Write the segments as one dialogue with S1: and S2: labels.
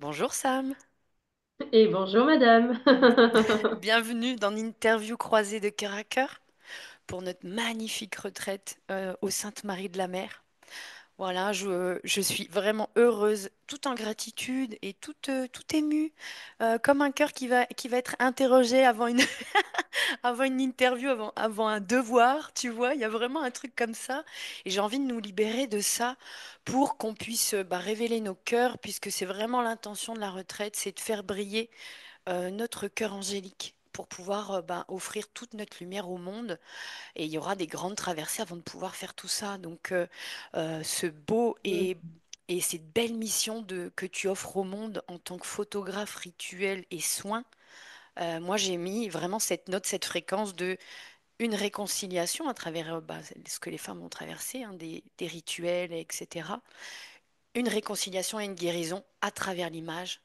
S1: Bonjour Sam,
S2: Et bonjour madame.
S1: bienvenue dans l'interview croisée de Cœur à Cœur pour notre magnifique retraite au Sainte-Marie de la Mer. Voilà, je suis vraiment heureuse, toute en gratitude et toute émue, comme un cœur qui va être interrogé avant une, avant une interview, avant un devoir, tu vois, il y a vraiment un truc comme ça. Et j'ai envie de nous libérer de ça pour qu'on puisse révéler nos cœurs, puisque c'est vraiment l'intention de la retraite, c'est de faire briller notre cœur angélique pour pouvoir offrir toute notre lumière au monde. Et il y aura des grandes traversées avant de pouvoir faire tout ça. Donc, ce beau et cette belle mission que tu offres au monde en tant que photographe rituel et soin, moi j'ai mis vraiment cette note, cette fréquence de une réconciliation à travers ce que les femmes ont traversé, hein, des rituels, etc. Une réconciliation et une guérison à travers l'image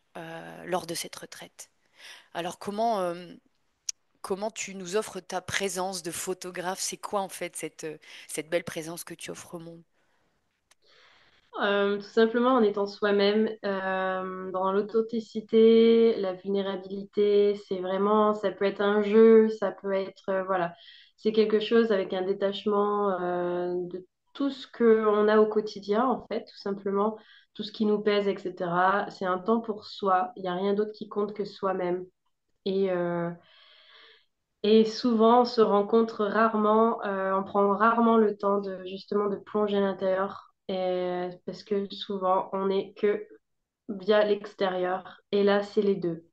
S1: lors de cette retraite. Alors comment tu nous offres ta présence de photographe? C'est quoi en fait cette belle présence que tu offres au monde?
S2: Tout simplement en étant soi-même, dans l'authenticité, la vulnérabilité, c'est vraiment, ça peut être un jeu, ça peut être, voilà, c'est quelque chose avec un détachement de tout ce qu'on a au quotidien, en fait, tout simplement, tout ce qui nous pèse, etc. C'est un temps pour soi, il n'y a rien d'autre qui compte que soi-même. Et, euh, Et souvent, on se rencontre rarement, on prend rarement le temps de justement de plonger à l'intérieur, parce que souvent, on n'est que via l'extérieur. Et là, c'est les deux.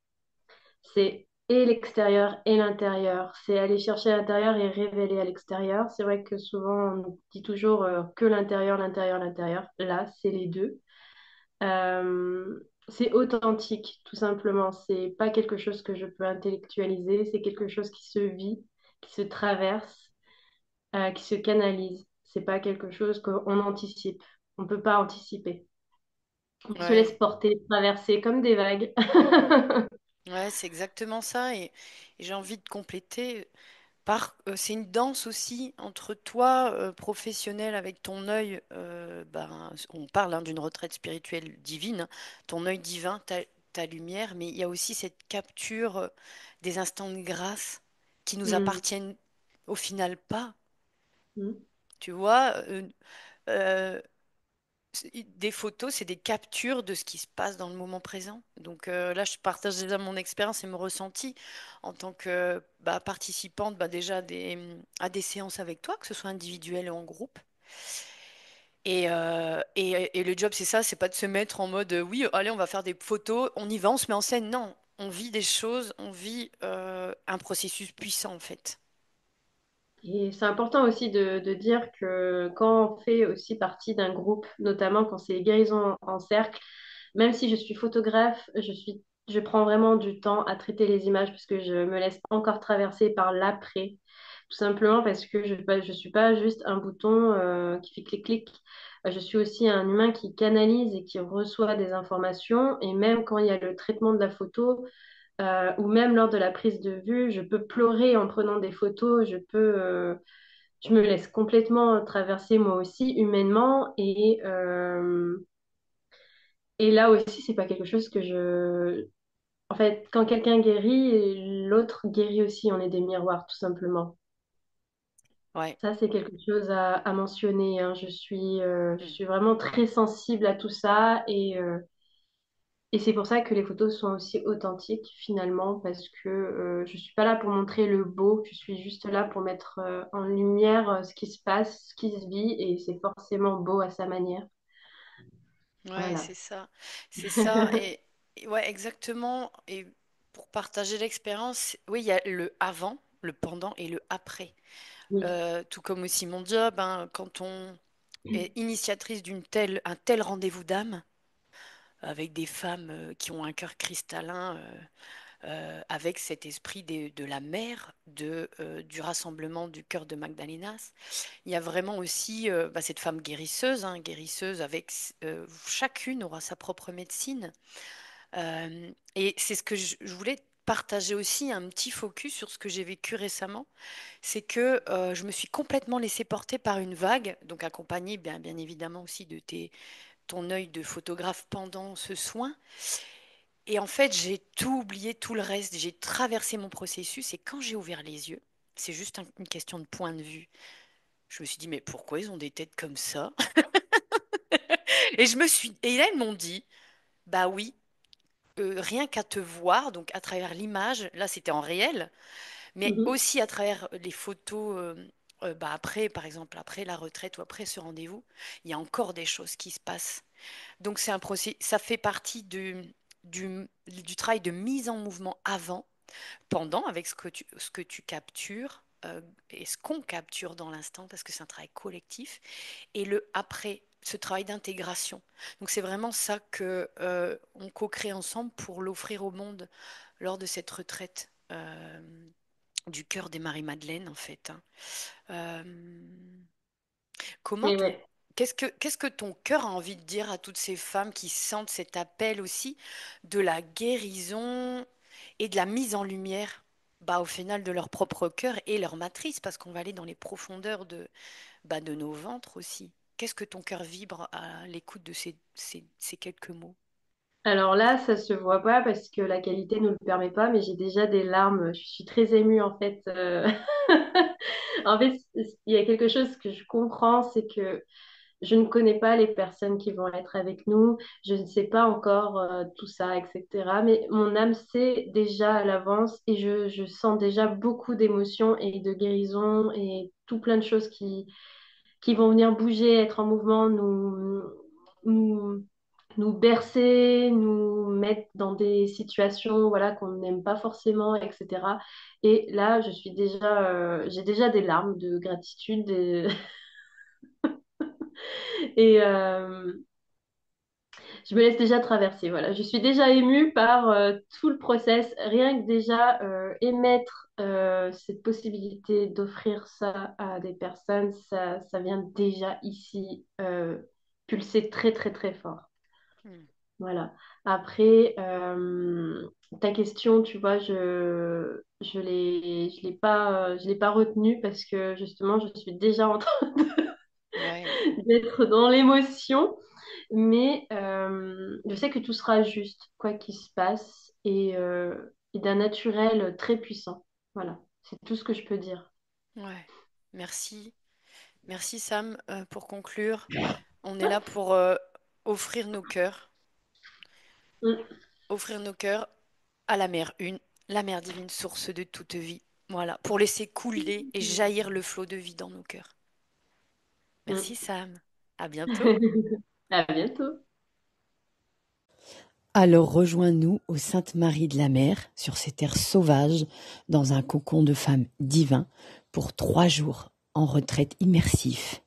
S2: C'est et l'extérieur et l'intérieur. C'est aller chercher à l'intérieur et révéler à l'extérieur. C'est vrai que souvent, on dit toujours que l'intérieur, l'intérieur, l'intérieur. Là, c'est les deux. C'est authentique, tout simplement. C'est pas quelque chose que je peux intellectualiser, c'est quelque chose qui se vit, qui se traverse, qui se canalise. C'est pas quelque chose qu'on anticipe. On peut pas anticiper. On se laisse
S1: Ouais,
S2: porter, traverser comme des vagues.
S1: ouais, c'est exactement ça. Et j'ai envie de compléter c'est une danse aussi entre toi, professionnel, avec ton œil. On parle hein, d'une retraite spirituelle divine, hein, ton œil divin, ta lumière, mais il y a aussi cette capture des instants de grâce qui nous
S2: Mm,
S1: appartiennent au final pas.
S2: mm.
S1: Tu vois, euh, des photos, c'est des captures de ce qui se passe dans le moment présent. Donc là, je partage déjà mon expérience et mon ressenti en tant que participante déjà à des séances avec toi, que ce soit individuel ou en groupe. Et le job, c'est ça, c'est pas de se mettre en mode oui, allez, on va faire des photos, on y va, on se met en scène. Non, on vit des choses, on vit un processus puissant en fait.
S2: Et c'est important aussi de dire que quand on fait aussi partie d'un groupe, notamment quand c'est guérison en cercle, même si je suis photographe, je prends vraiment du temps à traiter les images parce que je me laisse pas encore traverser par l'après, tout simplement parce que je suis pas juste un bouton qui fait clic-clic. Je suis aussi un humain qui canalise et qui reçoit des informations. Et même quand il y a le traitement de la photo, ou même lors de la prise de vue, je peux pleurer en prenant des photos, je me laisse complètement traverser moi aussi humainement et là aussi c'est pas quelque chose que en fait quand quelqu'un guérit, l'autre guérit aussi, on est des miroirs tout simplement.
S1: Ouais.
S2: Ça c'est quelque chose à mentionner, hein. Je
S1: Mm.
S2: suis vraiment très sensible à tout ça et c'est pour ça que les photos sont aussi authentiques finalement, parce que je suis pas là pour montrer le beau, je suis juste là pour mettre en lumière ce qui se passe, ce qui se vit, et c'est forcément beau à sa manière.
S1: Ouais,
S2: Voilà.
S1: c'est ça. C'est ça. Et ouais, exactement. Et pour partager l'expérience, oui, il y a le avant, le pendant et le après.
S2: Oui.
S1: Tout comme aussi mon job, hein, quand on est initiatrice un tel rendez-vous d'âme avec des femmes qui ont un cœur cristallin, avec cet esprit de la mère, du rassemblement du cœur de Magdalenas. Il y a vraiment aussi cette femme guérisseuse, hein, guérisseuse avec chacune aura sa propre médecine. Et c'est ce que je voulais partager aussi, un petit focus sur ce que j'ai vécu récemment, c'est que je me suis complètement laissée porter par une vague, donc accompagnée bien évidemment aussi de ton œil de photographe pendant ce soin. Et en fait, j'ai tout oublié, tout le reste. J'ai traversé mon processus et quand j'ai ouvert les yeux, c'est juste une question de point de vue. Je me suis dit, mais pourquoi ils ont des têtes comme ça? Et là, ils m'ont dit, bah oui, rien qu'à te voir, donc à travers l'image, là c'était en réel, mais
S2: Mhm.
S1: aussi à travers les photos, bah après, par exemple, après la retraite ou après ce rendez-vous, il y a encore des choses qui se passent. Donc c'est un procès, ça fait partie du travail de mise en mouvement avant, pendant, avec ce que tu captures. Et ce qu'on capture dans l'instant, parce que c'est un travail collectif, et le après, ce travail d'intégration. Donc c'est vraiment ça que on co-crée ensemble pour l'offrir au monde lors de cette retraite du cœur des Marie-Madeleine, en fait, hein. Euh, comment
S2: Et
S1: ton
S2: ouais.
S1: qu'est-ce que ton cœur a envie de dire à toutes ces femmes qui sentent cet appel aussi de la guérison et de la mise en lumière, bah, au final de leur propre cœur et leur matrice, parce qu'on va aller dans les profondeurs de nos ventres aussi. Qu'est-ce que ton cœur vibre à l'écoute de ces quelques mots?
S2: Alors là, ça se voit pas parce que la qualité ne le permet pas, mais j'ai déjà des larmes. Je suis très émue en fait. En fait, il y a quelque chose que je comprends, c'est que je ne connais pas les personnes qui vont être avec nous. Je ne sais pas encore tout ça, etc. Mais mon âme sait déjà à l'avance et je sens déjà beaucoup d'émotions et de guérison et tout plein de choses qui vont venir bouger, être en mouvement, nous, nous bercer, nous mettre dans des situations voilà, qu'on n'aime pas forcément, etc. Et là, j'ai déjà des larmes de gratitude et je me laisse déjà traverser. Voilà. Je suis déjà émue par tout le process, rien que déjà émettre cette possibilité d'offrir ça à des personnes, ça vient déjà ici pulser très très très fort.
S1: Hmm.
S2: Voilà. Après, ta question, tu vois, je l'ai pas retenue parce que justement, je suis déjà en train
S1: Ouais,
S2: d'être dans l'émotion. Mais je sais que tout sera juste, quoi qu'il se passe, et d'un naturel très puissant. Voilà, c'est tout ce que je peux dire.
S1: ouais. Merci. Merci Sam. Pour conclure, on est là pour
S2: Mm,
S1: offrir nos cœurs à la mer une, la mère divine, source de toute vie. Voilà, pour laisser couler et jaillir le flot de vie dans nos cœurs. Merci
S2: mm.
S1: Sam. À bientôt.
S2: À bientôt.
S1: Alors rejoins-nous au Sainte-Marie de la Mer, sur ces terres sauvages, dans un cocon de femmes divins, pour 3 jours en retraite immersif.